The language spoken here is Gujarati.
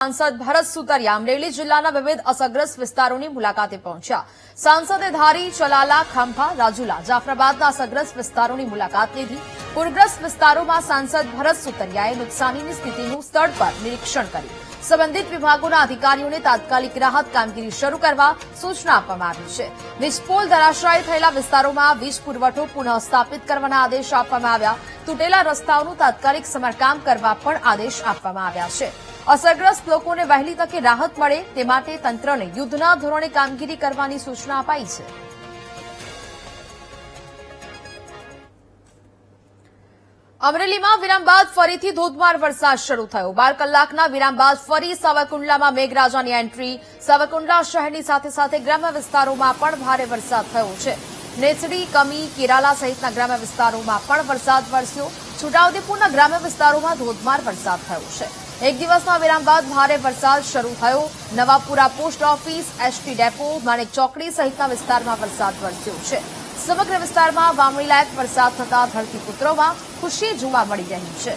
सांसद भरत सुतरिया अमरेली जिल्लाના વિવિધ અસરગ્રસ્ત વિસ્તારોની મુલાકાતે પહોંચ્યા। સાંસદે ધારી, ચલાલા, ખંભા, રાજુલા, જાફરાબાદના અસરગ્રસ્ત વિસ્તારોની મુલાકાત લીધી। પૂરગ્રસ્ત વિસ્તારોમાં સાંસદ ભરત સુતરિયાએ નુકસાનીની સ્થિતિનું સ્થળ પર નિરીક્ષણ કર્યું। સંબંધિત વિભાગોના અધિકારીઓને તાત્કાલિક રાહત કામગીરી શરૂ કરવા સૂચના આપવામાં આવી છે। વીજપોલ ધરાશાયી થયેલા વિસ્તારોમાં વીજ પુરવઠો પુનઃ સ્થાપિત કરવાના આદેશ આપવામાં આવ્યા। તૂટેલા રસ્તાઓનું તાત્કાલિક સમારકામ કરવા પણ આદેશ આપવામાં આવ્યા છે। અસરગ્રસ્ત લોકોને વહેલી તકે રાહત મળે તે માટે તંત્રને યુદ્ધના ધોરણે કામગીરી કરવાની સૂચના અપાઈ છે। અમરેલીમાં વિરામ બાદ ફરીથી ધોધમાર વરસાદ શરૂ થયો। 12 કલાકના વિરામ બાદ ફરી સાવરકુંડલામાં મેઘરાજાની એન્ટ્રી। સાવરકુંડલા શહેરની સાથે સાથે ગ્રામ્ય વિસ્તારોમાં પણ ભારે વરસાદ થયો છે। નેસડી, કમી, કેરાલા સહિતના ગ્રામ્ય વિસ્તારોમાં પણ વરસાદ વરસ્યો। છોટાઉદેપુરના ગ્રામ્ય વિસ્તારોમાં ધોધમાર વરસાદ થયો છે। એક દિવસના વિરામ બાદ ભારે વરસાદ શરૂ થયો। Navapura post office, ST depot, Manek Chokdi સહિતના વિસ્તારમાં વરસાદ વરસ્યો છે। સમગ્ર વિસ્તારમાં વાવણીલાયક વરસાદ થતા ધરતીપુત્રોમાં ખુશી જોવા મળી રહી છે।